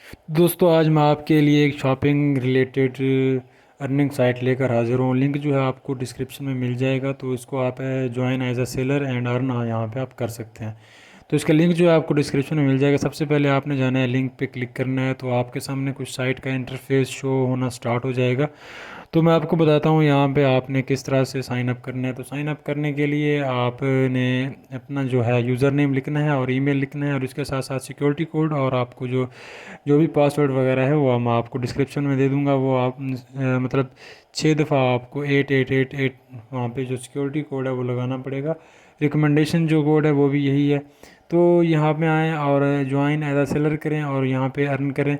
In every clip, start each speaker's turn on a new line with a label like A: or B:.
A: दोस्तों आज मैं आपके लिए एक शॉपिंग रिलेटेड अर्निंग साइट लेकर हाज़िर हूँ। लिंक जो है आपको डिस्क्रिप्शन में मिल जाएगा, तो इसको आप join as a seller and earn यहाँ पे आप कर सकते हैं। तो इसका लिंक जो है आपको डिस्क्रिप्शन में मिल जाएगा। सबसे पहले आपने जाना है, लिंक पे क्लिक करना है, तो आपके सामने कुछ साइट का इंटरफेस शो होना स्टार्ट हो जाएगा। तो मैं आपको बताता हूँ यहाँ पे आपने किस तरह से साइन अप करना है। तो साइन अप करने के लिए आपने अपना जो है यूज़र नेम लिखना है और ईमेल लिखना है, और इसके साथ साथ सिक्योरिटी कोड, और आपको जो जो भी पासवर्ड वगैरह है वो मैं आपको डिस्क्रिप्शन में दे दूंगा। वो आप मतलब 6 दफ़ा आपको 8888 वहाँ पे जो सिक्योरिटी कोड है वो लगाना पड़ेगा। रिकमेंडेशन जो कोड है वो भी यही है। तो यहाँ पे आएँ और ज्वाइन एज अ सेलर करें और यहाँ पे अर्न करें।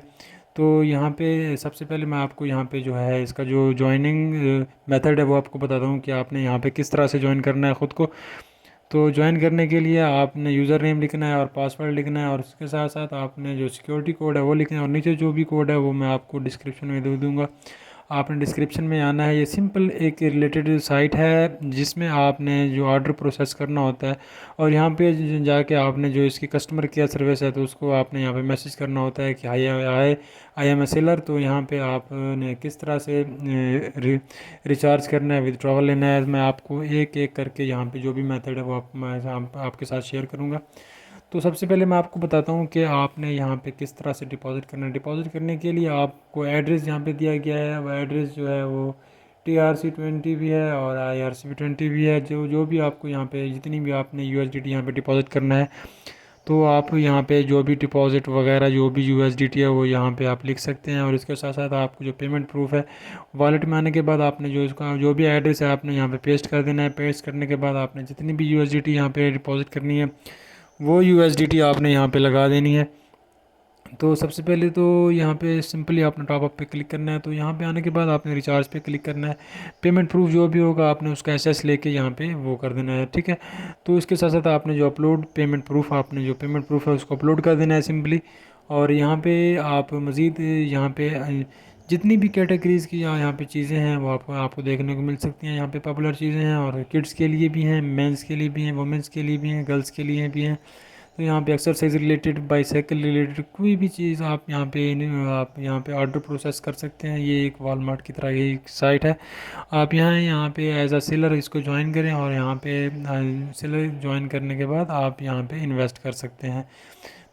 A: तो यहाँ पे सबसे पहले मैं आपको यहाँ पे जो है इसका जो ज्वाइनिंग मेथड है वो आपको बताता हूँ कि आपने यहाँ पे किस तरह से ज्वाइन करना है ख़ुद को। तो ज्वाइन करने के लिए आपने यूज़र नेम लिखना है और पासवर्ड लिखना है, और उसके साथ साथ आपने जो सिक्योरिटी कोड है वो लिखना है, और नीचे जो भी कोड है वो मैं आपको डिस्क्रिप्शन में दे दूँगा। आपने डिस्क्रिप्शन में आना है। ये सिंपल एक रिलेटेड साइट है जिसमें आपने जो ऑर्डर प्रोसेस करना होता है, और यहाँ पे जाके आपने जो इसकी कस्टमर केयर सर्विस है तो उसको आपने यहाँ पे मैसेज करना होता है कि आई एम ए सेलर। तो यहाँ पे आपने किस तरह से रिचार्ज करना है, विदड्रॉवल लेना है, मैं आपको एक एक करके यहाँ पे जो भी मेथड है वो आपके साथ शेयर करूँगा। तो सबसे पहले मैं आपको बताता हूँ कि आपने यहाँ पे किस तरह से डिपॉज़िट करना है। डिपॉज़िट करने के लिए आपको एड्रेस यहाँ पे दिया गया है, वो एड्रेस जो है वो TRC20 भी है और IRC20 भी है। जो जो भी आपको यहाँ पे जितनी भी आपने USDT यहाँ पे डिपॉज़िट करना है, तो आप यहाँ पे जो भी डिपॉज़िट वगैरह जो भी USDT है वो यहाँ पे आप लिख सकते हैं। और इसके साथ साथ आपको जो पेमेंट प्रूफ है, वॉलेट में आने के बाद आपने जो इसका जो भी एड्रेस है आपने यहाँ पे पेस्ट कर देना है। पेस्ट करने के बाद आपने जितनी भी USDT यहाँ पे डिपॉज़िट करनी है वो USDT आपने यहाँ पे लगा देनी है। तो सबसे पहले तो यहाँ पे सिंपली आपने टॉपअप पे क्लिक करना है। तो यहाँ पे आने के बाद आपने रिचार्ज पे क्लिक करना है। पेमेंट प्रूफ जो भी होगा आपने उसका एसएस लेके यहाँ पे वो कर देना है, ठीक है। तो इसके साथ साथ आपने जो अपलोड पेमेंट प्रूफ आपने जो पेमेंट प्रूफ है उसको अपलोड कर देना है सिंपली। और यहाँ पे आप मज़ीद यहाँ पे जितनी भी कैटेगरीज़ की यहाँ पे चीज़ें हैं वो आपको देखने को मिल सकती हैं। यहाँ पे पॉपुलर चीज़ें हैं, और किड्स के लिए भी हैं, मेंस के लिए भी हैं, वुमेंस के लिए भी हैं, गर्ल्स के लिए भी हैं। तो यहाँ पे एक्सरसाइज रिलेटेड, बाईसाइकिल रिलेटेड कोई भी चीज़ आप यहाँ पे ऑर्डर प्रोसेस कर सकते हैं। ये एक वॉलमार्ट की तरह ये एक साइट है। आप यहाँ पे एज अ सेलर इसको ज्वाइन करें, और यहाँ पे सेलर ज्वाइन करने के बाद आप यहाँ पे इन्वेस्ट कर सकते हैं।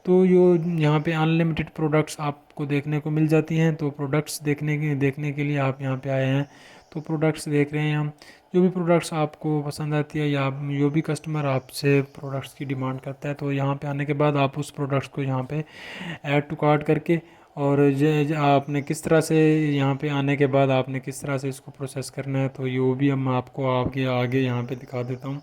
A: तो यहाँ पे अनलिमिटेड प्रोडक्ट्स आपको देखने को मिल जाती हैं। तो प्रोडक्ट्स देखने के लिए आप यहाँ पे आए हैं, तो प्रोडक्ट्स देख रहे हैं हम। जो भी प्रोडक्ट्स आपको पसंद आती है, या जो भी कस्टमर आपसे प्रोडक्ट्स की डिमांड करता है, तो यहाँ पे आने के बाद आप उस प्रोडक्ट्स को यहाँ पे ऐड टू कार्ट करके, और आपने किस तरह से यहाँ पे आने के बाद आपने किस तरह से इसको प्रोसेस करना है, तो ये भी हम आपको आगे आगे यहाँ पे दिखा देता हूँ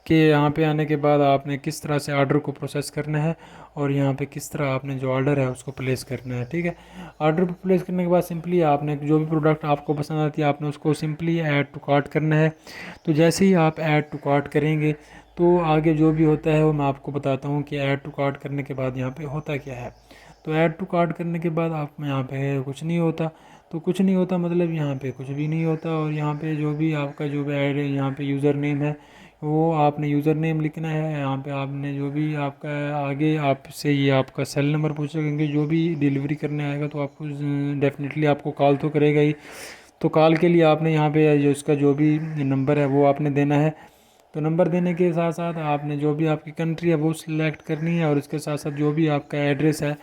A: कि यहाँ पे आने के बाद आपने किस तरह से ऑर्डर को प्रोसेस करना है, और यहाँ पे किस तरह आपने जो ऑर्डर है उसको प्लेस करना है, ठीक है। ऑर्डर को प्लेस करने के बाद सिंपली आपने जो भी प्रोडक्ट आपको पसंद आती है आपने उसको सिंपली ऐड टू कार्ट करना है। तो जैसे ही आप ऐड टू कार्ट करेंगे, तो आगे जो भी होता है वो मैं आपको बताता हूँ कि ऐड टू कार्ट करने के बाद यहाँ पे होता क्या है। तो ऐड टू कार्ट करने के बाद आप यहाँ पे कुछ नहीं होता। तो कुछ नहीं होता मतलब यहाँ पे कुछ भी नहीं होता। और यहाँ पे जो भी आपका जो भी ऐड है, यहाँ पे यूज़र नेम है, वो आपने यूज़र नेम लिखना है। यहाँ पे आपने जो भी आपका आगे आपसे ये आपका सेल नंबर पूछेगा, क्योंकि जो भी डिलीवरी करने आएगा तो आपको डेफिनेटली आपको कॉल तो करेगा ही। तो कॉल के लिए आपने यहाँ पे जो इसका जो भी नंबर है वो आपने देना है। तो नंबर देने के साथ साथ आपने जो भी आपकी कंट्री है वो सिलेक्ट करनी है, और इसके साथ साथ जो भी आपका एड्रेस है,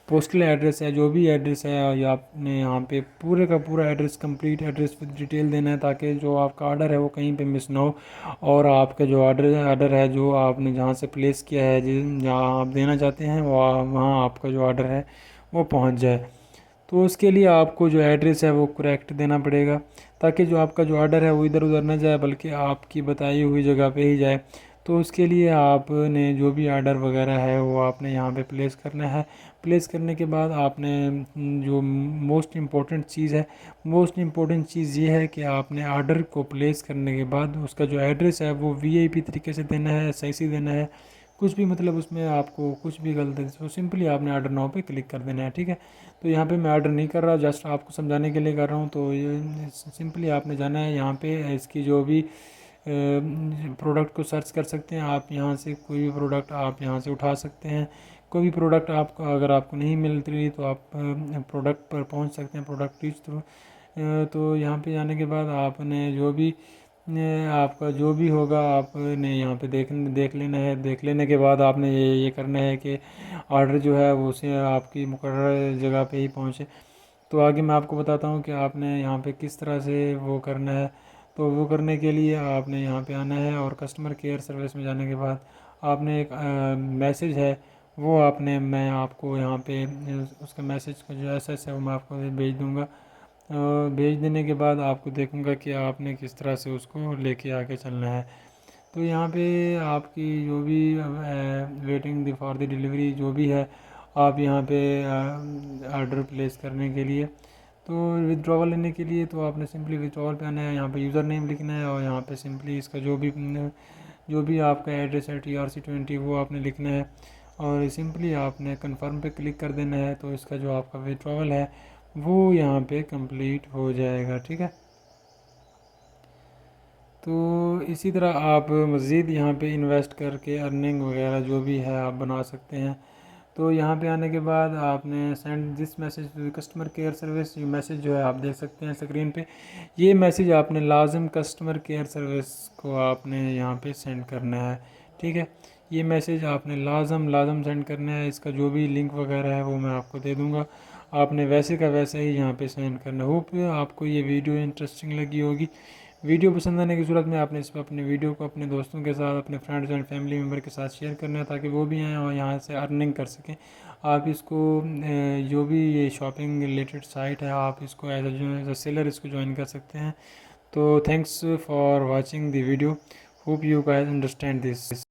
A: पोस्टल एड्रेस है, जो भी एड्रेस है, ये आपने यहाँ पे पूरे का पूरा address, complete address with detail देना है, ताकि जो आपका ऑर्डर है वो कहीं पे मिस ना हो, और आपका जो ऑर्डर है जो आपने जहाँ से प्लेस किया है, जहाँ आप देना चाहते हैं वहाँ आपका जो ऑर्डर है वो पहुँच जाए। तो उसके लिए आपको जो एड्रेस है वो करेक्ट देना पड़ेगा, ताकि जो आपका जो ऑर्डर है वो इधर उधर ना जाए, बल्कि आपकी बताई हुई जगह पे ही जाए। तो उसके लिए आपने जो भी ऑर्डर वगैरह है वो आपने यहाँ पे प्लेस करना है। प्लेस करने के बाद आपने जो मोस्ट इम्पोर्टेंट चीज़ है, मोस्ट इम्पोर्टेंट चीज़ ये है कि आपने ऑर्डर को प्लेस करने के बाद उसका जो एड्रेस है वो वीआईपी तरीके से देना है, सही से देना है। कुछ भी मतलब उसमें आपको कुछ भी गलत है तो सिंपली आपने ऑर्डर नाउ पे क्लिक कर देना है, ठीक है। तो यहाँ पे मैं ऑर्डर नहीं कर रहा, जस्ट आपको समझाने के लिए कर रहा हूँ। तो ये सिंपली आपने जाना है यहाँ पे, इसकी जो भी प्रोडक्ट को सर्च कर सकते हैं आप, यहाँ से कोई भी प्रोडक्ट आप यहाँ से उठा सकते हैं। कोई भी प्रोडक्ट आपको अगर आपको नहीं मिल रही तो आप प्रोडक्ट पर पहुंच सकते हैं, प्रोडक्ट रीच थ्रू। तो यहाँ पे जाने के बाद आपने जो भी आपका जो भी होगा आपने यहाँ पे देख लेना है। देख लेने के बाद आपने ये करना है कि ऑर्डर जो है वो उसे आपकी मुकर्रर जगह पे ही पहुँचे। तो आगे मैं आपको बताता हूँ कि आपने यहाँ पे किस तरह से वो करना है। तो वो करने के लिए आपने यहाँ पे आना है और कस्टमर केयर सर्विस में जाने के बाद आपने एक मैसेज है वो आपने मैं आपको यहाँ पे उसका मैसेज का जो एस है वो मैं आपको भेज दूँगा। भेज देने के बाद आपको देखूँगा कि आपने किस तरह से उसको लेके आके चलना है। तो यहाँ पे आपकी जो भी वेटिंग फॉर द डिलीवरी जो भी है, आप यहाँ पे ऑर्डर प्लेस करने के लिए तो विड्रॉवल लेने के लिए तो आपने सिंपली विड्रॉवल पे आना है। यहाँ पे यूज़र नेम लिखना है और यहाँ पे सिंपली इसका जो भी आपका एड्रेस है TRC20 वो आपने लिखना है और सिंपली आपने कंफर्म पे क्लिक कर देना है। तो इसका जो आपका विड्रॉवल है वो यहाँ पे कंप्लीट हो जाएगा, ठीक है। तो इसी तरह आप मज़ीद यहाँ पे इन्वेस्ट करके अर्निंग वगैरह जो भी है आप बना सकते हैं। तो यहाँ पे आने के बाद आपने send this message to customer care service, ये मैसेज जो है आप देख सकते हैं स्क्रीन पे। ये मैसेज आपने लाजम कस्टमर केयर सर्विस को आपने यहाँ पे सेंड करना है, ठीक है। ये मैसेज आपने लाजम लाजम सेंड करना है। इसका जो भी लिंक वगैरह है वो मैं आपको दे दूँगा, आपने वैसे का वैसे ही यहाँ पे सेंड करना। होप आपको ये वीडियो इंटरेस्टिंग लगी होगी। वीडियो पसंद आने की सूरत में आपने इस पर अपने वीडियो को अपने दोस्तों के साथ, अपने फ्रेंड्स एंड फैमिली मेम्बर के साथ शेयर करना है ताकि वो भी आएँ और यहाँ से अर्निंग कर सकें। आप इसको जो भी ये शॉपिंग रिलेटेड साइट है आप इसको एज अ सेलर इसको ज्वाइन कर सकते हैं। तो thanks for watching the video, hope you guys understand this.